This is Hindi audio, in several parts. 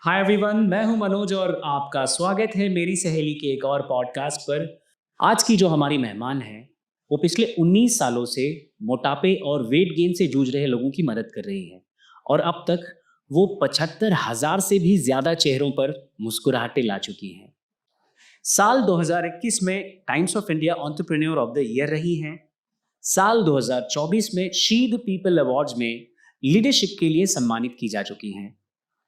हाय एवरीवन, मैं हूं मनोज और आपका स्वागत है मेरी सहेली के एक और पॉडकास्ट पर। आज की जो हमारी मेहमान है वो पिछले 19 सालों से मोटापे और वेट गेन से जूझ रहे लोगों की मदद कर रही है और अब तक वो 75,000 से भी ज्यादा चेहरों पर मुस्कुराहटें ला चुकी हैं। साल 2021 में times of India entrepreneur of the year रही हैं। साल 2024 में शी द पीपल अवार्ड्स में लीडरशिप के लिए सम्मानित की जा चुकी हैं।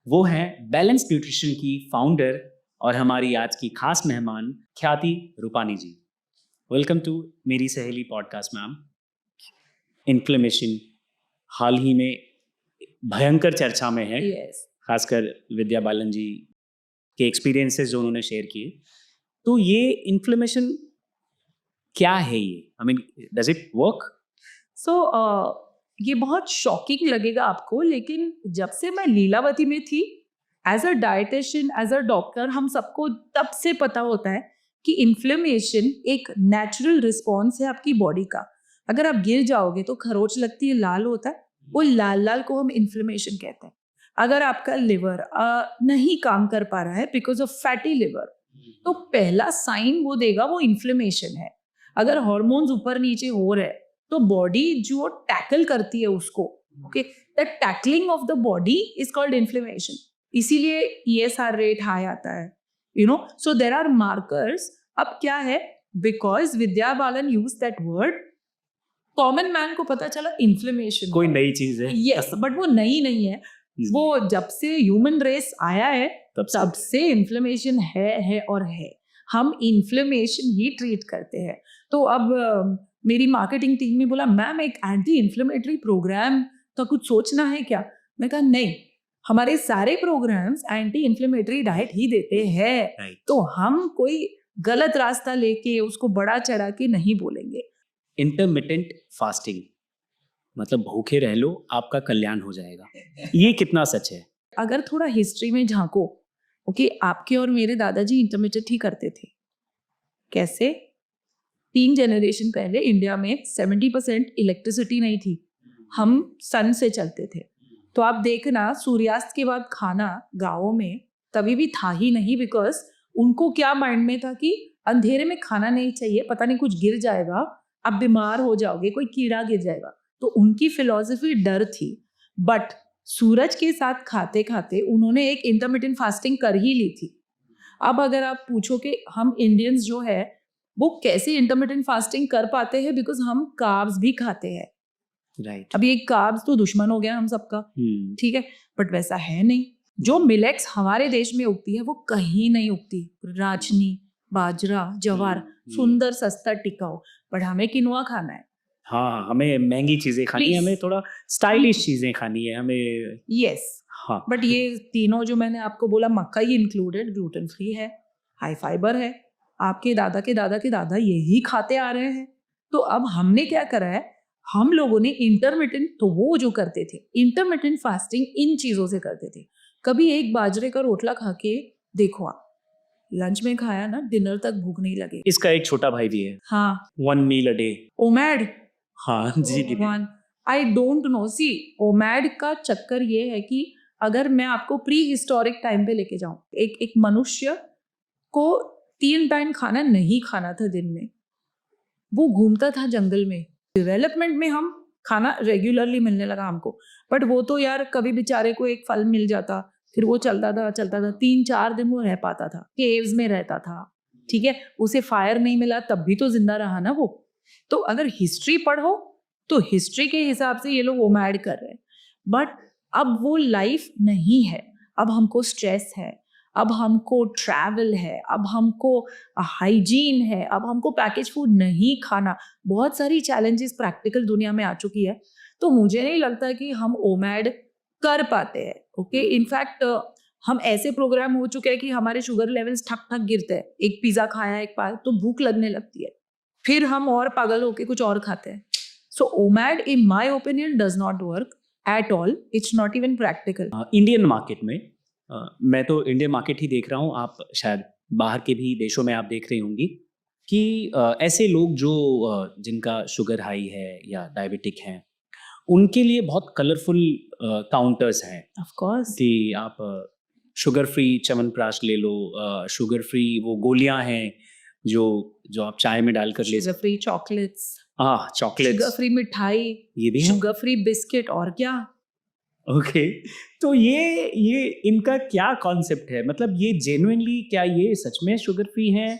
वो है बैलेंस न्यूट्रिशन की फाउंडर और हमारी आज की खास मेहमान ख्याति रूपानी जी। वेलकम टू मेरी सहेली पॉडकास्ट मैम। इन्फ्लेमेशन हाल ही में भयंकर चर्चा में है। Yes. खासकर विद्या बालन जी के एक्सपीरियंसेस जो उन्होंने शेयर किए। तो ये इन्फ्लेमेशन क्या है? ये I mean does it work? ये बहुत शॉकिंग लगेगा आपको, लेकिन जब से मैं लीलावती में थी, as a dietitian, as a doctor, हम सबको तब से पता होता है कि इन्फ्लेमेशन एक नेचुरल रिस्पॉन्स है आपकी बॉडी का। अगर आप गिर जाओगे तो खरोच लगती है, लाल होता है, वो लाल लाल को हम इन्फ्लेमेशन कहते हैं। अगर आपका लिवर नहीं काम कर पा रहा है बिकॉज ऑफ फैटी लिवर, तो पहला साइन वो देगा वो इन्फ्लेमेशन है। अगर हार्मोन्स ऊपर नीचे हो रहे हैं तो बॉडी जो टैकल करती है उसको, okay, the tackling of the body is called inflammation. इसीलिए ESR रेट हाई आता है, सो देर आर मार्कर्स। अब क्या है, because Vidya Balan use that word, common man को पता चला इन्फ्लेमेशन कोई नई चीज है? यस, बट वो नई नहीं है। वो जब से ह्यूमन रेस आया है तब से इन्फ्लेमेशन है और है। हम इन्फ्लेमेशन ही ट्रीट करते हैं। तो अब मेरी मार्केटिंग टीम ने बोला, मैम एक एंटी इन्फ्लेमेटरी प्रोग्राम का कुछ सोचना है क्या? मैं कहा नहीं, हमारे सारे प्रोग्राम्स एंटी इन्फ्लेमेटरी डाइट ही देते हैं। तो हम कोई गलत रास्ता लेके उसको बड़ा चढ़ा के नहीं बोलेंगे। इंटरमिटेंट फास्टिंग मतलब भूखे रह लो, आपका कल्याण हो जाएगा, ये कितना सच है? अगर थोड़ा हिस्ट्री में झांको, ओके, आपके और मेरे दादाजी इंटरमिटेंट ही करते थे। कैसे? 3 जनरेशन पहले इंडिया में 70% इलेक्ट्रिसिटी नहीं थी, हम सन से चलते थे। तो आप देखना, सूर्यास्त के बाद खाना गाँवों में तभी भी था ही नहीं, बिकॉज उनको क्या माइंड में था कि अंधेरे में खाना नहीं चाहिए, पता नहीं कुछ गिर जाएगा, आप बीमार हो जाओगे, कोई कीड़ा गिर जाएगा। तो उनकी फिलॉसफी डर थी। बट सूरज के साथ खाते खाते उन्होंने एक इंटरमिटेंट फास्टिंग कर ही ली थी। अब अगर आप पूछो कि हम इंडियंस जो है वो कैसे इंटरमिटेंट फास्टिंग कर पाते हैं, बिकॉज हम कार्ब्स भी खाते हैं। राइट। अब ये कार्ब्स तो दुश्मन हो गया हम सबका, ठीक है, बट वैसा है नहीं। जो मिलेट्स हमारे देश में उगती है वो कहीं नहीं उगती। राजनी, बाजरा, जवार, सुंदर सस्ता टिकाऊ, बट हमें किनुआ खाना है। हाँ, हमें महंगी चीजें खानी है, हमें थोड़ा स्टाइलिश चीजें खानी है हमें। यस, हाँ, बट ये तीनों जो मैंने आपको बोला, मक्का ही इंक्लूडेड, ग्लूटेन फ्री है, हाई फाइबर है, आपके दादा के दादा के दादा यही खाते आ रहे हैं। तो अब हमने क्या करा है, हम लोगों ने इंटरमिटेंट, तो वो जो करते थे इंटरमिटेंट फास्टिंग इन चीजों से करते थे। कभी एक बाजरे का रोटला खा के देखो, आप लंच में खाया ना, डिनर तक भूख नहीं लगे। इसका एक छोटा भाई भी है। हाँ, 1 मील अ डे। ओमैड। हाँ जी दीदी। I don't know, see OMAD का चक्कर ये है कि अगर मैं आपको प्री हिस्टोरिक टाइम पे लेके जाऊं, एक मनुष्य को 3 टाइम खाना नहीं खाना था दिन में, वो घूमता था जंगल में। डेवलपमेंट में हम खाना रेगुलरली मिलने लगा हमको, बट वो तो यार कभी बेचारे को एक फल मिल जाता, फिर वो चलता था 3-4 दिन वो रह पाता था, केव्स में रहता था, ठीक है, उसे फायर नहीं मिला तब भी तो जिंदा रहा ना वो। तो अगर हिस्ट्री पढ़ो तो हिस्ट्री के हिसाब से ये लोग ओमैड कर रहे हैं, बट अब वो लाइफ नहीं है। अब हमको स्ट्रेस है, अब हमको ट्रैवल है, अब हमको हाइजीन है, अब हमको पैकेज फूड नहीं खाना, बहुत सारी चैलेंजेस प्रैक्टिकल दुनिया में आ चुकी है। तो मुझे नहीं लगता कि हम ओमैड कर पाते हैं। ओके, इनफैक्ट हम ऐसे प्रोग्राम हो चुके हैं कि हमारे शुगर लेवल्स ठक ठक गिरते हैं। एक पिज्जा खाया एक बार तो भूख लगने लगती है, फिर हम और पागल होके कुछ और खाते हैं। So OMAD in my opinion does not work at all, it's not even practical. Indian market में मैं तो इंडियन मार्केट ही देख रहा हूँ, आप शायद बाहर के भी देशों में आप देख रही होंगी कि ऐसे लोग जो जिनका शुगर हाई है या डायबिटिक हैं, उनके लिए बहुत कलरफुल काउंटर्स हैं। ऑफ कोर्स, कि आप शुगर फ्री च्यवनप्राश ले लो, शुगर फ्री वो गोलियां हैं जो जो आप चाय में डालकर ले शुगर फ्री चॉकलेट्स, हाँ शुगर चॉकलेट्स फ्री मिठाई, ये भी है। शुगर फ्री बिस्किट, और क्या। ओके, तो ये इनका क्या कॉन्सेप्ट है? मतलब ये जेन्युइनली क्या ये सच में शुगर फ्री हैं?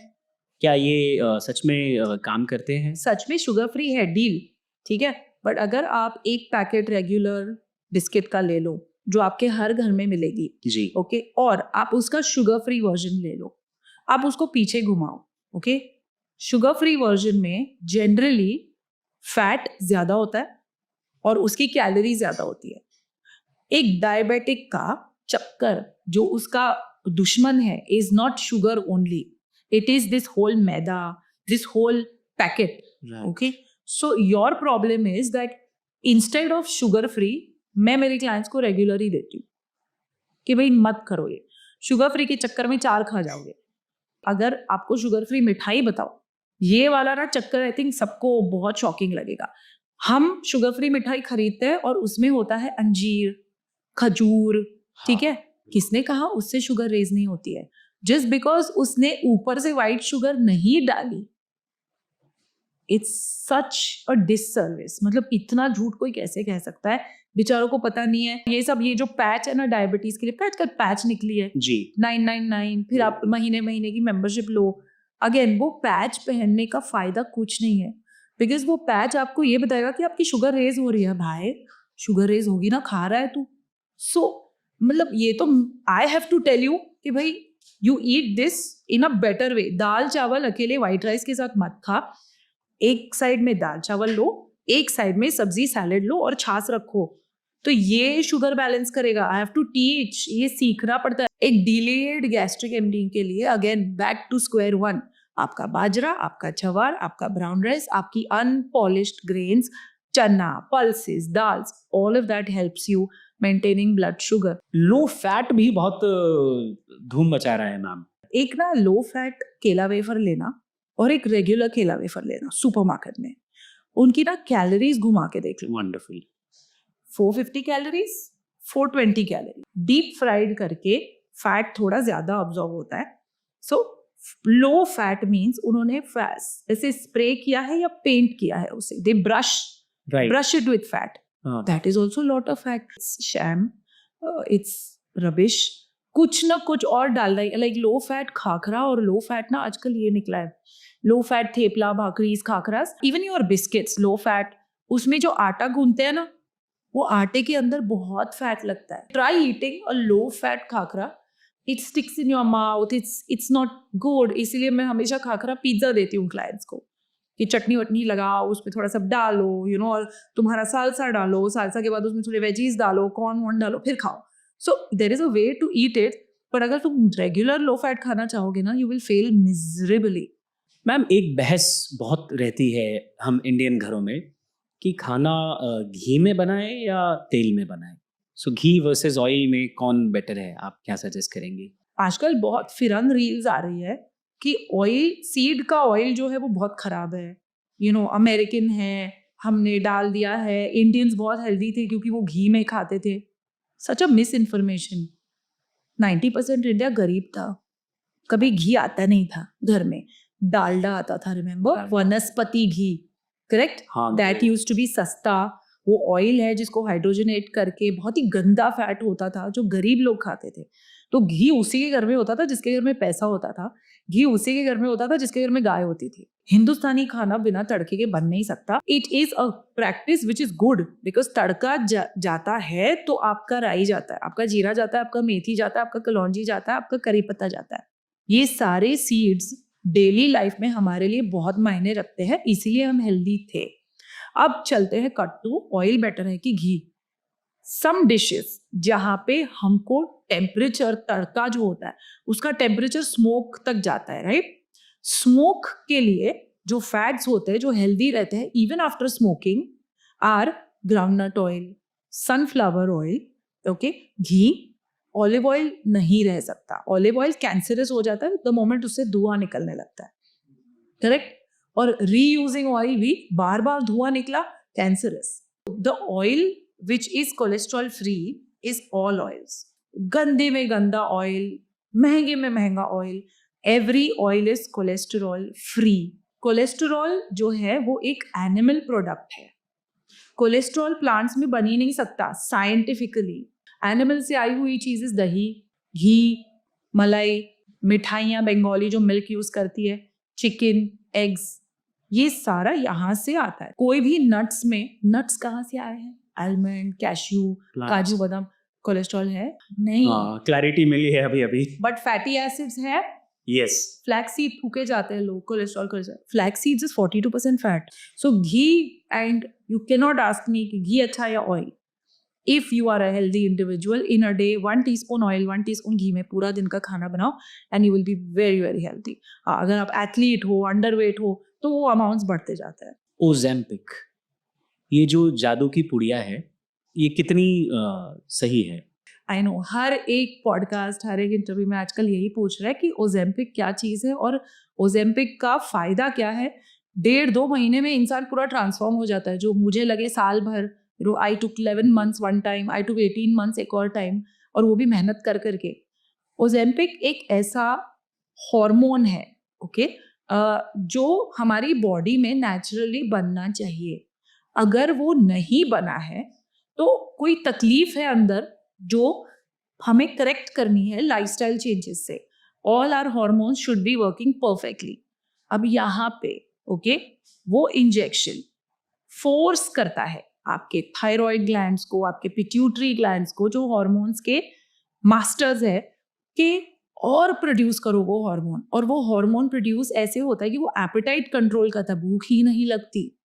क्या ये सच में काम करते हैं? सच में शुगर फ्री है, डील, ठीक है। बट अगर आप एक पैकेट रेगुलर बिस्किट का ले लो जो आपके हर घर में मिलेगी, जी ओके, और आप उसका शुगर फ्री वर्जन ले लो, आप उसको पीछे घुमाओ, ओके। शुगर फ्री वर्जन में जनरली फैट ज्यादा होता है और उसकी कैलोरी ज्यादा होती है। एक डायबिटिक का चक्कर जो उसका दुश्मन है is not sugar only, it is this whole maida, this whole packet, okay. So your problem is that instead of sugar free मैं मेरे क्लाइंट्स को रेगुलर ही देती हूँ कि भाई मत करो, ये शुगर फ्री के चक्कर में 4 खा जाओगे। अगर आपको शुगर फ्री मिठाई बताओ, ये वाला ना चक्कर आई थिंक सबको बहुत शॉकिंग लगेगा। हम शुगर फ्री मिठाई खरीदते हैं और उसमें होता है अंजीर, खजूर, ठीक है। किसने कहा उससे शुगर रेज नहीं होती है? जस्ट बिकॉज उसने ऊपर से व्हाइट शुगर नहीं डाली। It's such a disservice. मतलब इतना झूठ कोई कैसे कह सकता है? बेचारों को पता नहीं है। ये सब, ये जो पैच है ना डायबिटीज के लिए, आजकल पैच निकली है जी 999, फिर आप महीने महीने की मेंबरशिप लो। अगेन वो पैच पहनने का फायदा कुछ नहीं है, बिकॉज वो पैच आपको ये बताएगा कि आपकी शुगर रेज हो रही है। भाई शुगर रेज होगी ना, खा रहा है तू। सो मतलब ये तो I have to tell you कि भाई you eat this in a better way. दाल चावल अकेले व्हाइट राइस के साथ मत खा। एक साइड में दाल चावल लो, एक साइड में सब्जी सैलेड लो और छाछ रखो, तो ये शुगर बैलेंस करेगा। आई हैव टू टीच, ये सीखना पड़ता है। एक डिलेड गैस्ट्रिक एम्पटिंग के लिए again back to square one. आपका बाजरा, आपका ज्वार, आपका ब्राउन राइस, आपकी अनपॉलिश्ड ग्रेन्स, चना, पल्सेस, दाल्स, all of that helps you maintaining blood sugar. Low fat भी बहुत धूम मचा रहा है मैम। एक ना लो फैट केला वेफर लेना और एक रेगुलर केला वेफर लेना सुपरमार्केट में, उनकी ना कैलोरीज घुमा के देख लो। Wonderful. 450 calories, 420 calorie. Deep fried करके फैट थोड़ा ज्यादा ऑब्जॉर्व होता है। सो लो फैट मींस उन्होंने ऐसे स्प्रे किया है या पेंट किया है उसे, they brush it with fat. That is also lot of fat. Sham, it's rubbish. कुछ ना कुछ और डाल रहा है, लाइक लो फैट खाखरा और लो फैट ना आजकल ये निकला है, low fat thepla, bhakris, khakhras, even your biscuits low fat. उसमें जो आटा गूंथते हैं ना, वो आटे के अंदर बहुत फैट लगता है। Try eating a low fat khakhra, it sticks in your mouth, it's not good. इसीलिए मैं हमेशा खाखरा पिज्जा देती हूँ क्लाइंट्स को कि चटनी वटनी लगाओ, उसमें थोड़ा सा डालो, और तुम्हारा सालसा डालो, सालसा के बाद उसमें थोड़े वेजीज डालो, कॉर्न वॉर्न डालो, फिर खाओ। So there is a way to eat it. पर अगर तुम रेगुलर लो फैट खाना चाहोगे ना, you will fail miserably. Ma'am एक बहस बहुत रहती है हम इंडियन घरों में कि खाना घी में बनाए या तेल में बनाए। सो घी वर्सेस ऑयल में कौन बेटर है? आप क्या सजेस्ट करेंगे? आजकल बहुत फिरन रील्स आ रही है कि ऑयल, सीड का ऑयल जो है वो बहुत खराब है, अमेरिकन है, हमने डाल दिया है। इंडियंस बहुत हेल्दी थे क्योंकि वो घी में खाते थे। सच अ मिस इन्फॉर्मेशन। 90% इंडिया गरीब था, कभी घी आता नहीं था घर में, डालडा आता था। रिमेम्बर, वनस्पति घी, करेक्ट? हाँ, दैट यूज्ड टू बी सस्ता। वो ऑयल है जिसको हाइड्रोजनेट करके बहुत ही गंदा फैट होता था जो गरीब लोग खाते थे। तो घी उसी के घर में होता था जिसके घर में पैसा होता था, घी उसी के घर में होता था जिसके घर में गाय होती थी। हिंदुस्तानी खाना बिना तड़के के बन नहीं सकता। It is a practice which is good, because तड़का जाता है तो आपका राई जाता है, आपका जीरा जाता है, आपका मेथी जाता है, आपका कलौंजी जाता है, आपका करी पत्ता जाता है। ये सारे सीड्स डेली लाइफ में हमारे लिए बहुत मायने रखते हैं, इसीलिए हम हेल्दी थे। अब चलते हैं कट टू ऑयल बेटर है कि घी। सम डिशेस जहां पे हमको टेम्परेचर, तड़का जो होता है उसका टेम्परेचर स्मोक तक जाता है, राइट? स्मोक के लिए जो फैट्स होते हैं जो हेल्दी रहते हैं even after smoking are groundnut oil, sunflower oil, okay, घी। ऑलिव ऑयल नहीं रह सकता। ऑलिव ऑयल कैंसरस हो जाता है द मोमेंट उससे धुआं निकलने लगता है, करेक्ट? और रीयूजिंग ऑयल भी, बार बार धुआं निकला, cancerous. The oil which is cholesterol free is all oils. गंदे में गंदा ऑयल, महंगे में महंगा oil, every oil is cholesterol free. Cholesterol जो है वो एक एनिमल प्रोडक्ट है। कोलेस्ट्रॉल प्लांट्स में बन ही नहीं सकता साइंटिफिकली। एनिमल से आई हुई चीजें दही, घी, मलाई, मिठाइयाँ बंगाली जो मिल्क यूज करती है, चिकन, एग्स, ये सारा यहाँ से आता है। कोई भी नट्स में, नट्स कहाँ से आए हैं? आलमंड, कैश्यू, काजू बादाम, कोलेस्ट्रॉल है नहीं। क्लैरिटी मिली है अभी अभी। बट फैटी एसिड्स है। यस, फ्लैक्स सीड फूके जाते हैं लोग, cholesterol. Flax seeds is 42% fat. So ghee, and you can not ask me कि घी अच्छा या oil. If you are a healthy individual, in a day 1 teaspoon oil, 1 teaspoon घी में पूरा दिन का खाना बनाओ and you will be very very healthy. अगर आप एथलीट हो, अंडरवेट हो, तो वो अमाउंट्स बढ़ते जाते हैं। ओजेम्पिक, ये जो जादू की पुड़िया है, ये कितनी सही है? आई नो हर एक पॉडकास्ट, हर एक इंटरव्यू में आजकल यही पूछ रहा है कि ओजेम्पिक क्या चीज़ है और ओजेम्पिक का फ़ायदा क्या है। 1.5-2 महीने में इंसान पूरा ट्रांसफॉर्म हो जाता है। जो मुझे लगे साल भर, आई टुक 11 months वन टाइम, आई टुक 18 months एक और टाइम, और वो भी मेहनत कर करके। ओजेम्पिक एक ऐसा हार्मोन है, ओके, जो हमारी बॉडी में नेचुरली बनना चाहिए। अगर वो नहीं बना है तो कोई तकलीफ है अंदर जो हमें करेक्ट करनी है लाइफस्टाइल चेंजेस से। All our hormones should be working perfectly. अब यहाँ पे ओके, वो इंजेक्शन फोर्स करता है आपके थायराइड ग्लैंड्स को, आपके पिट्यूटरी ग्लैंड्स को, जो हॉर्मोन्स के मास्टर्स है, कि और प्रोड्यूस करो वो हार्मोन। और वो हार्मोन प्रोड्यूस ऐसे होता है कि वो एपेटाइट कंट्रोल करता है, भूख ही नहीं लगती।